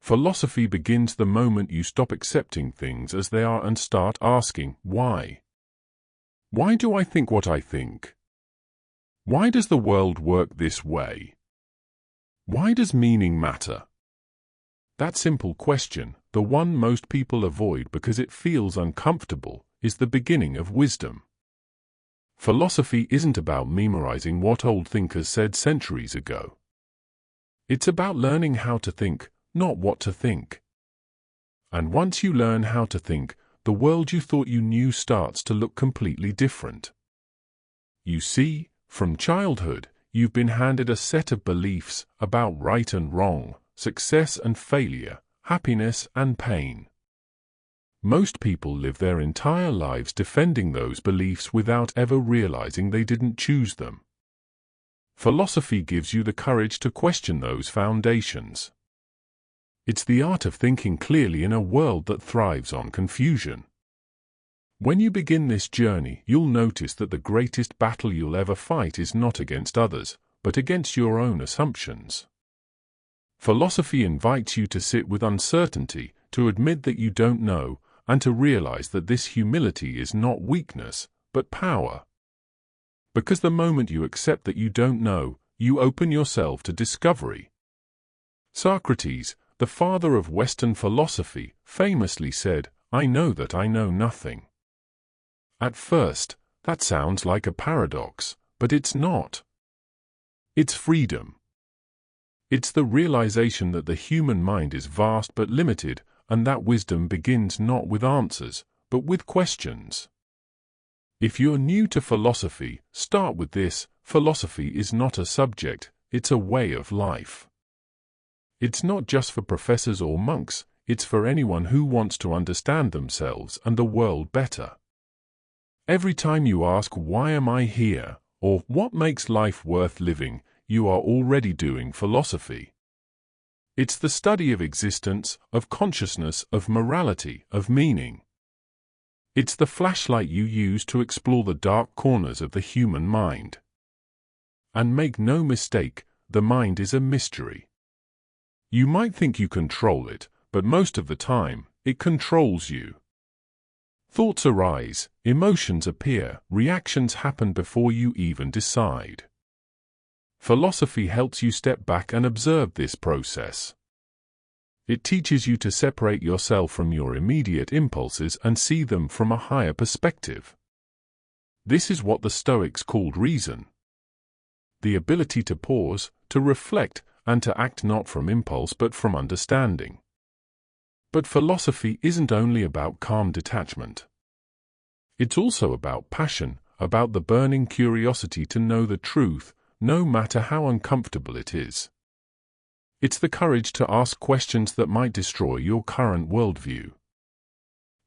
Philosophy begins the moment you stop accepting things as they are and start asking, why? Why do I think what I think? Why does the world work this way? Why does meaning matter? That simple question, the one most people avoid because it feels uncomfortable, is the beginning of wisdom. Philosophy isn't about memorizing what old thinkers said centuries ago. It's about learning how to think, not what to think. And once you learn how to think, the world you thought you knew starts to look completely different. You see, from childhood, you've been handed a set of beliefs about right and wrong, success and failure, happiness and pain. Most people live their entire lives defending those beliefs without ever realizing they didn't choose them. Philosophy gives you the courage to question those foundations. It's the art of thinking clearly in a world that thrives on confusion. When you begin this journey, you'll notice that the greatest battle you'll ever fight is not against others, but against your own assumptions. Philosophy invites you to sit with uncertainty, to admit that you don't know, and to realize that this humility is not weakness, but power. Because the moment you accept that you don't know, you open yourself to discovery. Socrates, the father of Western philosophy, famously said, "I know that I know nothing." At first, that sounds like a paradox, but it's not. It's freedom. It's the realization that the human mind is vast but limited, and that wisdom begins not with answers, but with questions. If you're new to philosophy, start with this: philosophy is not a subject, it's a way of life. It's not just for professors or monks, it's for anyone who wants to understand themselves and the world better. Every time you ask, "Why am I here?" or "What makes life worth living?" you are already doing philosophy. It's the study of existence, of consciousness, of morality, of meaning. It's the flashlight you use to explore the dark corners of the human mind. And make no mistake, the mind is a mystery. You might think you control it, but most of the time, it controls you. Thoughts arise, emotions appear, reactions happen before you even decide. Philosophy helps you step back and observe this process. It teaches you to separate yourself from your immediate impulses and see them from a higher perspective. This is what the Stoics called reason. The ability to pause, to reflect, and to act not from impulse but from understanding. But philosophy isn't only about calm detachment. It's also about passion, about the burning curiosity to know the truth, no matter how uncomfortable it is. It's the courage to ask questions that might destroy your current worldview.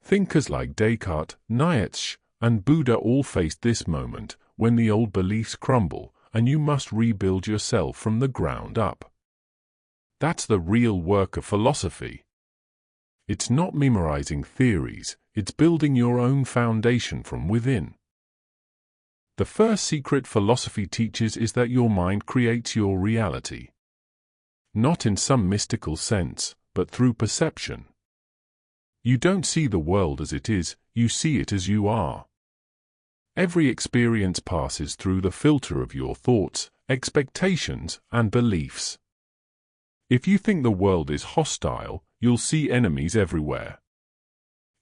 Thinkers like Descartes, Nietzsche, and Buddha all faced this moment, when the old beliefs crumble, and you must rebuild yourself from the ground up. That's the real work of philosophy. It's not memorizing theories, it's building your own foundation from within. The first secret philosophy teaches is that your mind creates your reality. Not in some mystical sense, but through perception. You don't see the world as it is, you see it as you are. Every experience passes through the filter of your thoughts, expectations, and beliefs. If you think the world is hostile, you'll see enemies everywhere.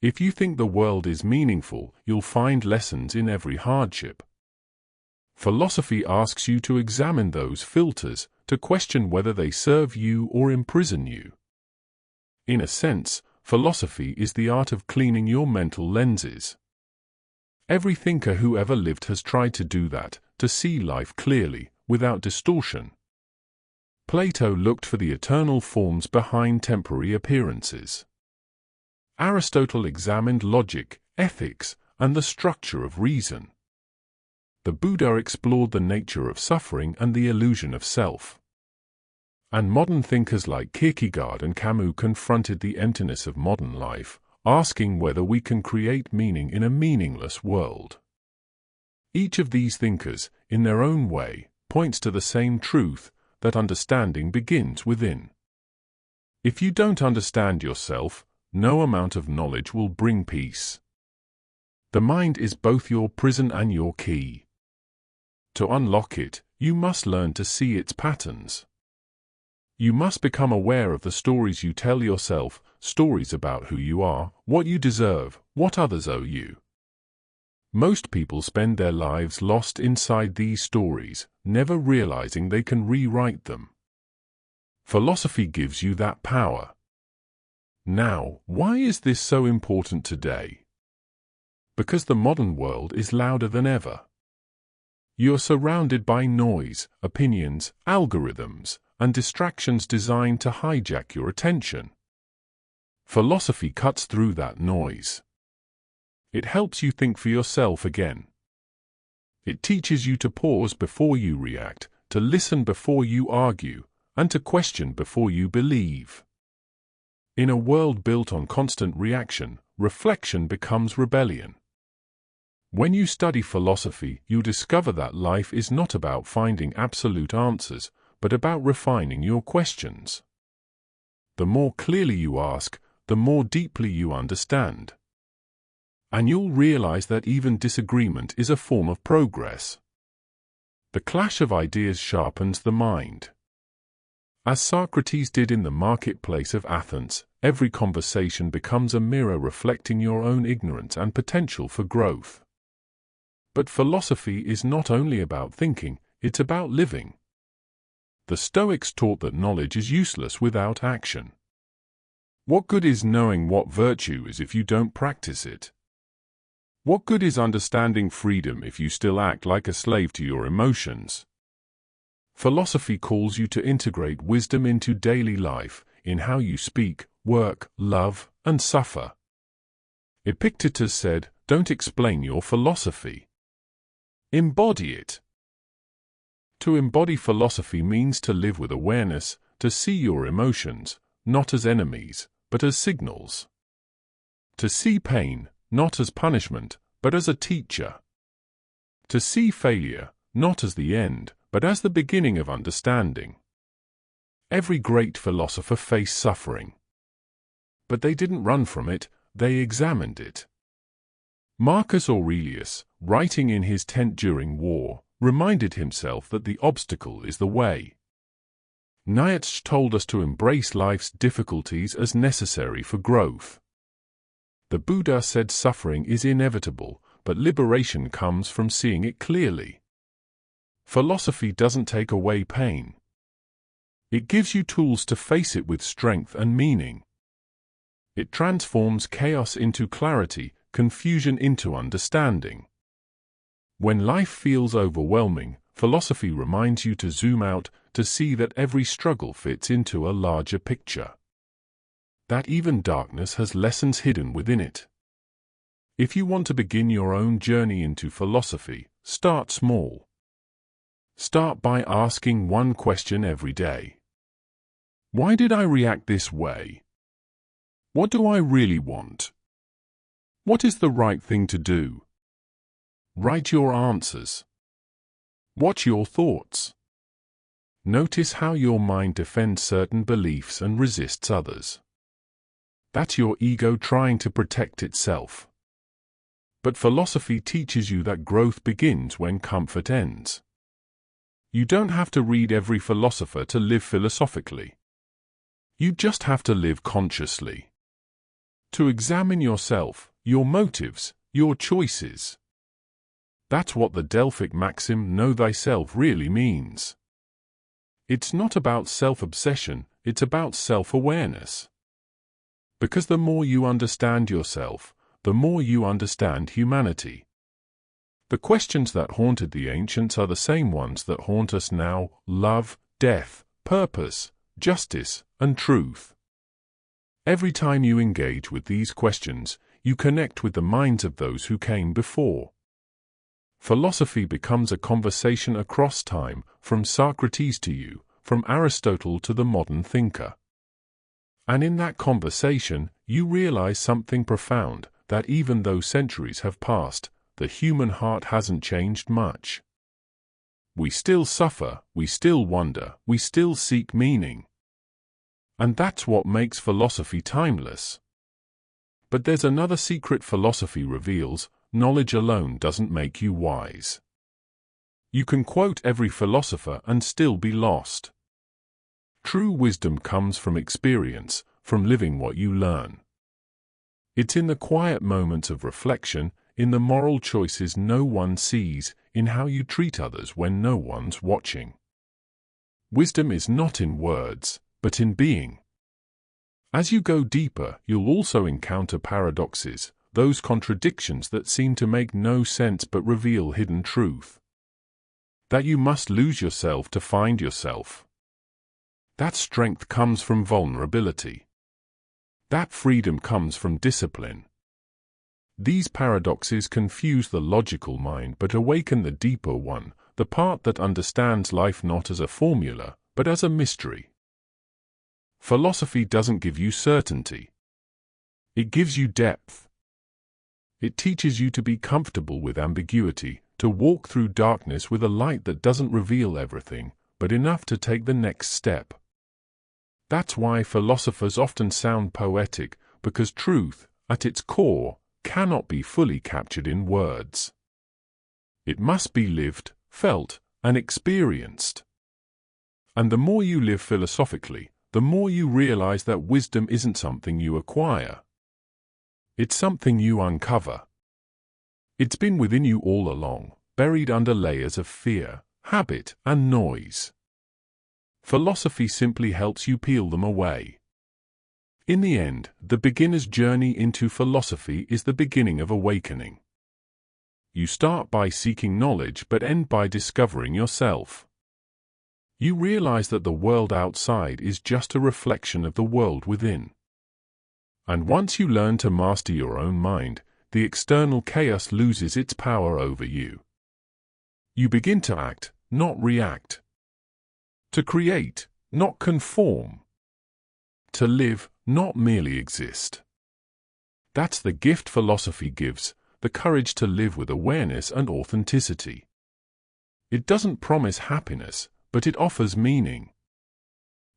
If you think the world is meaningful, you'll find lessons in every hardship. Philosophy asks you to examine those filters, to question whether they serve you or imprison you. In a sense, philosophy is the art of cleaning your mental lenses. Every thinker who ever lived has tried to do that, to see life clearly, without distortion. Plato looked for the eternal forms behind temporary appearances. Aristotle examined logic, ethics, and the structure of reason. The Buddha explored the nature of suffering and the illusion of self. And modern thinkers like Kierkegaard and Camus confronted the emptiness of modern life, asking whether we can create meaning in a meaningless world. Each of these thinkers, in their own way, points to the same truth, that understanding begins within. If you don't understand yourself, no amount of knowledge will bring peace. The mind is both your prison and your key. To unlock it, you must learn to see its patterns. You must become aware of the stories you tell yourself, stories about who you are, what you deserve, what others owe you. Most people spend their lives lost inside these stories, never realizing they can rewrite them. Philosophy gives you that power. Now, why is this so important today? Because the modern world is louder than ever. You're surrounded by noise, opinions, algorithms, and distractions designed to hijack your attention. Philosophy cuts through that noise. It helps you think for yourself again. It teaches you to pause before you react, to listen before you argue, and to question before you believe. In a world built on constant reaction, reflection becomes rebellion. When you study philosophy, you discover that life is not about finding absolute answers, but about refining your questions. The more clearly you ask, the more deeply you understand. And you'll realize that even disagreement is a form of progress. The clash of ideas sharpens the mind. As Socrates did in the marketplace of Athens, every conversation becomes a mirror reflecting your own ignorance and potential for growth. But philosophy is not only about thinking, it's about living. The Stoics taught that knowledge is useless without action. What good is knowing what virtue is if you don't practice it? What good is understanding freedom if you still act like a slave to your emotions? Philosophy calls you to integrate wisdom into daily life, in how you speak, work, love, and suffer. Epictetus said, "Don't explain your philosophy. Embody it." To embody philosophy means to live with awareness, to see your emotions, not as enemies, but as signals. To see pain, not as punishment, but as a teacher. To see failure, not as the end, but as the beginning of understanding. Every great philosopher faced suffering. But they didn't run from it, they examined it. Marcus Aurelius, writing in his tent during war, reminded himself that the obstacle is the way. Nietzsche told us to embrace life's difficulties as necessary for growth. The Buddha said suffering is inevitable, but liberation comes from seeing it clearly. Philosophy doesn't take away pain. It gives you tools to face it with strength and meaning. It transforms chaos into clarity, confusion into understanding. When life feels overwhelming, philosophy reminds you to zoom out, to see that every struggle fits into a larger picture. That even darkness has lessons hidden within it. If you want to begin your own journey into philosophy, start small. Start by asking one question every day. Why did I react this way? What do I really want? What is the right thing to do? Write your answers. Watch your thoughts. Notice how your mind defends certain beliefs and resists others. That's your ego trying to protect itself. But philosophy teaches you that growth begins when comfort ends. You don't have to read every philosopher to live philosophically. You just have to live consciously. To examine yourself, your motives, your choices. That's what the Delphic maxim "Know thyself" really means. It's not about self-obsession, it's about self-awareness. Because the more you understand yourself, the more you understand humanity. The questions that haunted the ancients are the same ones that haunt us now: love, death, purpose, justice, and truth. Every time you engage with these questions, you connect with the minds of those who came before. Philosophy becomes a conversation across time, from Socrates to you, from Aristotle to the modern thinker. And in that conversation, you realize something profound, that even though centuries have passed, the human heart hasn't changed much. We still suffer, we still wonder, we still seek meaning. And that's what makes philosophy timeless. But there's another secret philosophy reveals: knowledge alone doesn't make you wise. You can quote every philosopher and still be lost. True wisdom comes from experience, from living what you learn. It's in the quiet moments of reflection, in the moral choices no one sees, in how you treat others when no one's watching. Wisdom is not in words, but in being. As you go deeper, you'll also encounter paradoxes, those contradictions that seem to make no sense but reveal hidden truth. That you must lose yourself to find yourself. That strength comes from vulnerability. That freedom comes from discipline. These paradoxes confuse the logical mind but awaken the deeper one, the part that understands life not as a formula, but as a mystery. Philosophy doesn't give you certainty. It gives you depth. It teaches you to be comfortable with ambiguity, to walk through darkness with a light that doesn't reveal everything, but enough to take the next step. That's why philosophers often sound poetic, because truth, at its core, cannot be fully captured in words. It must be lived, felt, and experienced. And the more you live philosophically, the more you realize that wisdom isn't something you acquire. It's something you uncover. It's been within you all along, buried under layers of fear, habit, and noise. Philosophy simply helps you peel them away. In the end, the beginner's journey into philosophy is the beginning of awakening. You start by seeking knowledge but end by discovering yourself. You realize that the world outside is just a reflection of the world within. And once you learn to master your own mind, the external chaos loses its power over you. You begin to act, not react. To create, not conform. To live, not merely exist. That's the gift philosophy gives, the courage to live with awareness and authenticity. It doesn't promise happiness, but it offers meaning.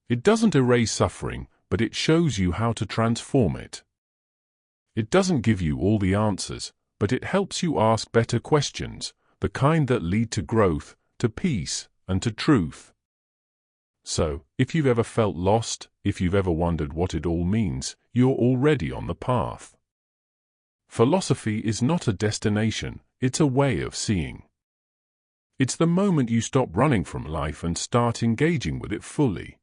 It doesn't erase suffering, but it shows you how to transform it. It doesn't give you all the answers, but it helps you ask better questions, the kind that lead to growth, to peace, and to truth. So, if you've ever felt lost, if you've ever wondered what it all means, you're already on the path. Philosophy is not a destination, it's a way of seeing. It's the moment you stop running from life and start engaging with it fully.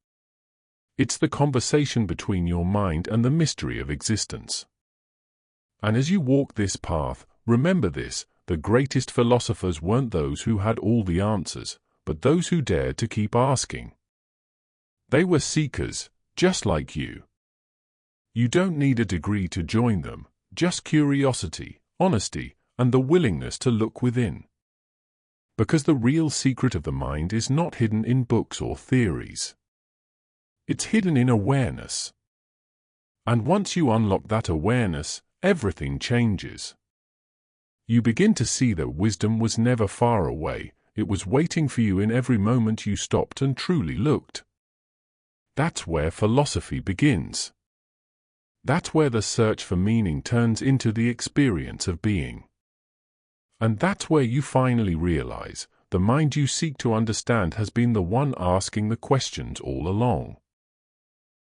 It's the conversation between your mind and the mystery of existence. And as you walk this path, remember this: the greatest philosophers weren't those who had all the answers, but those who dared to keep asking. They were seekers, just like you. You don't need a degree to join them, just curiosity, honesty, and the willingness to look within. Because the real secret of the mind is not hidden in books or theories. It's hidden in awareness. And once you unlock that awareness, everything changes. You begin to see that wisdom was never far away, it was waiting for you in every moment you stopped and truly looked. That's where philosophy begins. That's where the search for meaning turns into the experience of being. And that's where you finally realize, the mind you seek to understand has been the one asking the questions all along.